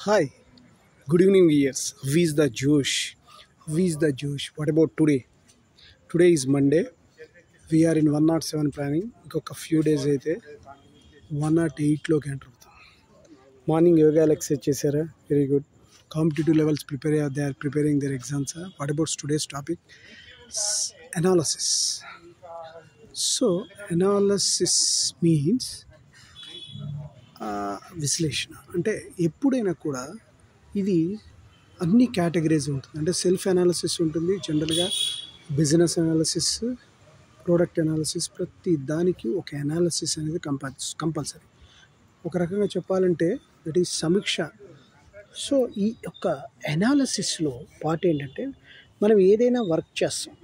Hi, good evening, viewers. How is the Josh? How is the Josh? What about today? Today is Monday. We are in 107 planning. ఇంకొక few days అయితే 108లోకి enter అవుతాం. Morning yoga exercise చేశారా? Very good. Competitive levels they are preparing their exams. What about today's topic? Analysis. So analysis means విశ్లేషణ. అంటే ఎప్పుడైనా కూడా ఇది అన్ని కేటగిరీస్ ఉంటుంది. అంటే సెల్ఫ్ అనాలిసిస్ ఉంటుంది, జనరల్గా బిజినెస్ అనాలిసిస్, ప్రోడక్ట్ అనాలిసిస్, ప్రతి దానికి ఒక అనాలిసిస్ అనేది కంపల్సరీ. ఒక రకంగా చెప్పాలంటే దట్ ఈస్ సమీక్ష. సో ఈ యొక్క అనాలిసిస్లో పార్ట్ ఏంటంటే మనం ఏదైనా వర్క్ చేస్తాం,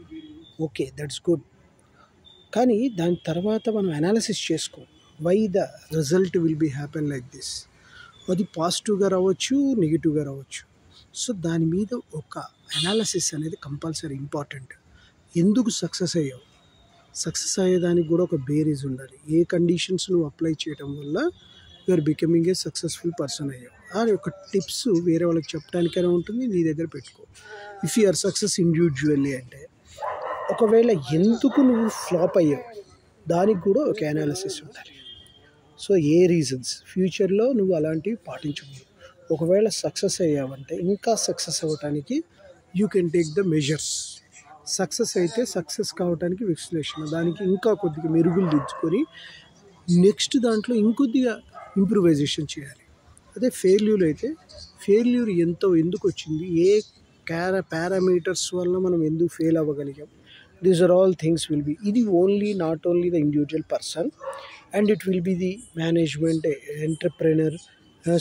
ఓకే దట్స్ గుడ్, కానీ దాని తర్వాత మనం అనాలిసిస్ చేసుకో why the result will be happen like this. అది పాజిటివ్గా రావచ్చు, నెగిటివ్గా రావచ్చు. సో దాని మీద ఒక అనాలిసిస్ అనేది కంపల్సరీ ఇంపార్టెంట్. ఎందుకు సక్సెస్ అయ్యావు, సక్సెస్ అయ్యేదానికి కూడా ఒక బేరీజ్ ఉండాలి. ఏ కండిషన్స్ నువ్వు అప్లై చేయడం వల్ల you are becoming a successful person అయ్యావు. ఆ యొక్క టిప్స్ వేరే వాళ్ళకి చెప్పడానికైనా ఉంటుంది, నీ దగ్గర పెట్టుకో. If you are success individually అంటే ఒకవేళ ఎందుకు నువ్వు ఫ్లాప్ అయ్యావు దానికి కూడా ఒక అనాలిసిస్ ఉండాలి. సో ఏ రీజన్స్ ఫ్యూచర్లో నువ్వు అలాంటివి పాటించకూడదు. ఒకవేళ సక్సెస్ అయ్యావంటే ఇంకా సక్సెస్ అవ్వటానికి you can take the measures. Success అయితే సక్సెస్ కావడానికి విశ్లేషణ, దానికి ఇంకా కొద్దిగా మెరుగులు దిద్దుకొని నెక్స్ట్ దాంట్లో ఇంకొద్దిగా ఇంప్రూవైజేషన్ చేయాలి. అదే ఫెయిల్యూర్ అయితే ఫెయిల్యూర్ ఎందుకు వచ్చింది, ఏ పారామీటర్స్ వల్ల మనం ఎందుకు ఫెయిల్ అవ్వగలిగాం, these are all things will be. ఇది not only the individual person and it will be the management, entrepreneur,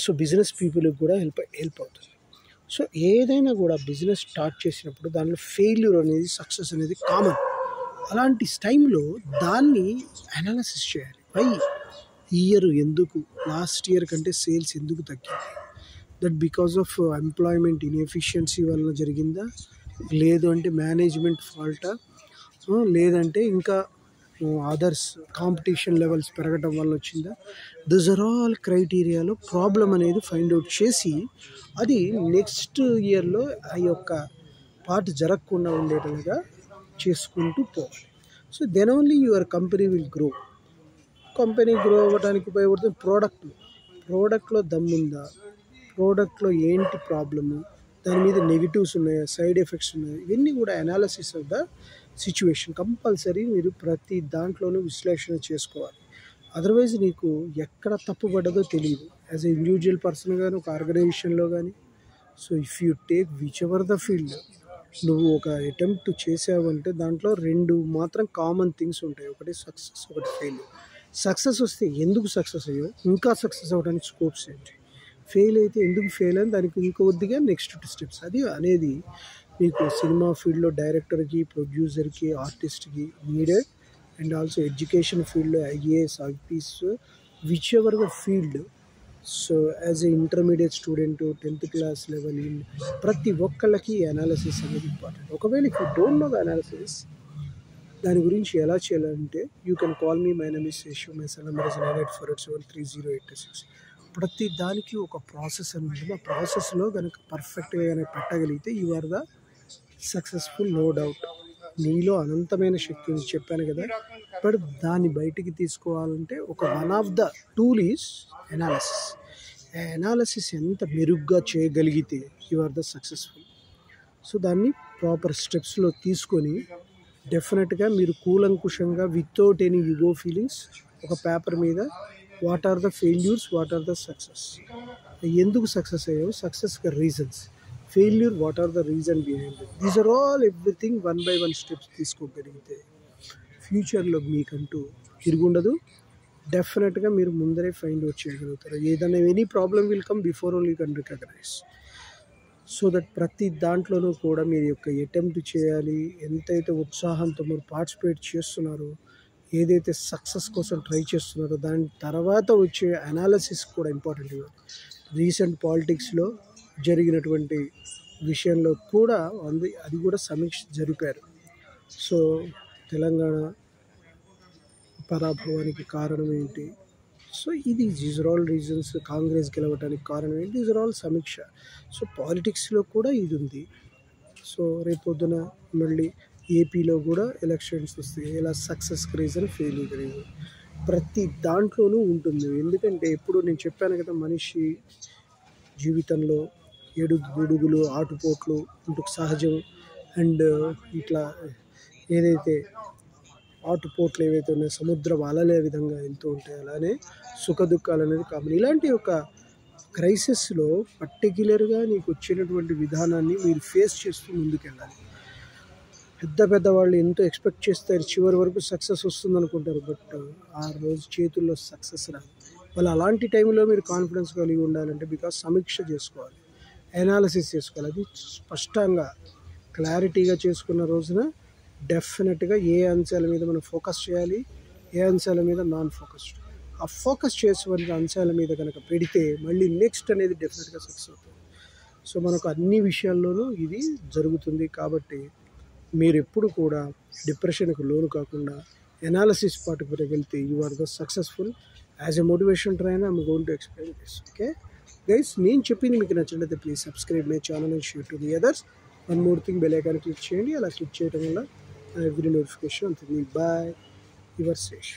so business పీపుల్కి కూడా హెల్ప్ అవుతుంది. సో ఏదైనా కూడా బిజినెస్ స్టార్ట్ చేసినప్పుడు దానిలో ఫెయిల్యూర్ అనేది సక్సెస్ అనేది కామన్. అలాంటి టైంలో దాన్ని అనాలిసిస్ చేయాలి. వై ఇయర్ ఎందుకు లాస్ట్ ఇయర్ కంటే సేల్స్ ఎందుకు తగ్గింది, that because of employment inefficiency వల్ల జరిగిందా, లేదు అంటే మేనేజ్మెంట్ ఫాల్టా, లేదంటే ఇంకా అదర్స్ కాంపిటీషన్ లెవెల్స్ పెరగడం వల్ల వచ్చిందా. దిస్ ఆర్ ఆల్ క్రైటీరియాలో ప్రాబ్లం అనేది ఫైండ్ అవుట్ చేసి అది నెక్స్ట్ ఇయర్లో ఆ యొక్క పార్ట్ జరగకుండా ఉండేటట్టుగా చేసుకుంటూ పోవాలి. So then only your company will grow. Company grow అవ్వడానికి ఉపయోగపడుతుంది ప్రోడక్ట్లో దమ్ముందా, ప్రోడక్ట్లో ఏంటి ప్రాబ్లము, దాని మీద నెగిటివ్స్ ఉన్నాయా, సైడ్ ఎఫెక్ట్స్ ఉన్నాయా, ఇవన్నీ కూడా analysis of the situation compulsory మీరు ప్రతి దాంట్లోనూ విశ్లేషణ చేసుకోవాలి. అదర్వైజ్ నీకు ఎక్కడ తప్పుపడ్డదో తెలియదు యాజ్ ఎ ఇండివిజువల్ పర్సన్ కానీ ఒక ఆర్గనైజేషన్లో కానీ. So if you take which ever the field, నువ్వు ఒక అటెంప్ట్ చేసావంటే దాంట్లో రెండు మాత్రం కామన్ థింగ్స్ ఉంటాయి, ఒకటి సక్సెస్, ఒకటి ఫెయిల్యూర్. సక్సెస్ వస్తే ఎందుకు సక్సెస్ అయ్యో, ఇంకా సక్సెస్ అవ్వడానికి స్కోప్స్ ఏంటి, ఫెయిల్ అయితే ఎందుకు ఫెయిల్ అని దానికి ఇంకొద్దిగా నెక్స్ట్ స్టెప్స్. అది అనేది మీకు సినిమా ఫీల్డ్లో డైరెక్టర్కి, ప్రొడ్యూసర్కి, ఆర్టిస్ట్కి నీడెడ్. అండ్ ఆల్సో ఎడ్యుకేషన్ ఫీల్డ్లో IAS, IPS, which ever the field. So as a intermediate student, 10th class level, ప్రతి ఒక్కళ్ళకి అనాలిసిస్ అనేది ఇంపార్టెంట్. ఒకవేళ if you don't know the analysis, దాని గురించి ఎలా చేయాలంటే you can call me, my name is Seshu, my cell number is 9848730826. ప్రతి దానికి ఒక ప్రాసెస్ అని ఉంటుంది. ఆ ప్రాసెస్లో కనుక పర్ఫెక్ట్గా కనుక పెట్టగలిగితే you are the successful, no doubt. నీలో అనంతమైన శక్తి ఉంది చెప్పాను కదా, బట్ దాన్ని బయటికి తీసుకోవాలంటే ఒక one of the tool is analysis. Analysis ఎంత మెరుగ్గా చేయగలిగితే you are the successful. So దాన్ని ప్రాపర్ స్టెప్స్లో తీసుకొని డెఫినెట్గా మీరు కూలంకుషంగా వితౌట్ ఎనీ ఈగో ఫీలింగ్స్ ఒక పేపర్ మీద what are the failures, what are the success, ఎందుకు సక్సెస్ అయ్యావు, సక్సెస్కి reasons, failure what are the reason behind it, these are all everything 1 by 1 steps తీసుకోగలిగితే ఫ్యూచర్లో మీకంటూ తిరుగుండదు. డెఫినెట్గా మీరు ముందరే ఫైండ్ అవుట్ చేయగలుగుతారు. ఏదైనా any problem will come before only you can recognise. So that ప్రతి దాంట్లోనూ కూడా మీరు యొక్క అటెంప్ట్ చేయాలి. ఎంతైతే ఉత్సాహంతో మీరు పార్టిసిపేట్ చేస్తున్నారో, ఏదైతే సక్సెస్ కోసం ట్రై చేస్తున్నారో దాని తర్వాత వచ్చే అనాలిసిస్ కూడా ఇంపార్టెంట్ ఇవ్వాలి. రీసెంట్ పాలిటిక్స్లో జరిగినటువంటి విషయంలో కూడా అది కూడా సమీక్ష జరిపారు. సో తెలంగాణ పరాభవానికి కారణం ఏంటి, so these are all reasons Congress గెలవడానికి కారణం ఏంటి? దీస్ ఆర్ ఆల్ సమీక్ష. సో పాలిటిక్స్లో కూడా ఇది ఉంది. సో రేపొద్దున మళ్ళీ ఏపీలో కూడా ఎలక్షన్స్ వస్తాయి. ఇలా సక్సెస్ రీజన్, ఫెయిల్యూర్ రీజన్ ప్రతి దాంట్లోనూ ఉంటుంది. ఎందుకంటే ఎప్పుడు నేను చెప్పాను కదా, మనిషి జీవితంలో ఎడుగులు ఆటుపోట్లు ఇందుకు సహజం. అండ్ ఇట్లా ఏదైతే ఆటుపోట్లు ఏవైతే ఉన్నాయో సముద్రం అలలే విధంగా వెళ్తూ ఉంటాయి, అలానే సుఖ దుఃఖాలు అనేది కామన్. ఇలాంటి ఒక క్రైసిస్లో పర్టిక్యులర్గా నీకు వచ్చినటువంటి విధానాన్ని మీరు ఫేస్ చేస్తూ ముందుకెళ్ళాలి. పెద్ద వాళ్ళు ఎంతో ఎక్స్పెక్ట్ చేస్తారు, చివరి వరకు సక్సెస్ వస్తుంది అనుకుంటారు, బట్ ఆ రోజు చేతుల్లో సక్సెస్ రాదు. వాళ్ళు అలాంటి టైంలో మీరు కాన్ఫిడెన్స్ కలిగి ఉండాలంటే బికాస్ సమీక్ష చేసుకోవాలి, అనాలిసిస్ చేసుకోవాలి. అది స్పష్టంగా క్లారిటీగా చేసుకున్న రోజున డెఫినెట్గా ఏ అంశాల మీద మనం ఫోకస్ చేయాలి, ఏ అంశాల మీద నాన్ ఫోకస్డ్, ఆ ఫోకస్ చేసిన అంశాల మీద కనుక పెడితే మళ్ళీ నెక్స్ట్ అనేది డెఫినెట్గా సక్సెస్ అవుతుంది. సో మనకు అన్ని విషయాల్లోనూ ఇది జరుగుతుంది. కాబట్టి మీరు ఎప్పుడు కూడా డిప్రెషన్కి లోను కాకుండా ఎనాలిసిస్ పార్ట్కి వెళ్తే you are the successful. As a motivation trainer I'm going to explain this. Okay guys, నేను చెప్పింది మీకు నచ్చినట్లయితే please subscribe my channel and share to the others. One more thing, bell icon click చేయండి. అలా click చేయడం వల్ల every notification ఉంటుంది. Bye, your Sesh.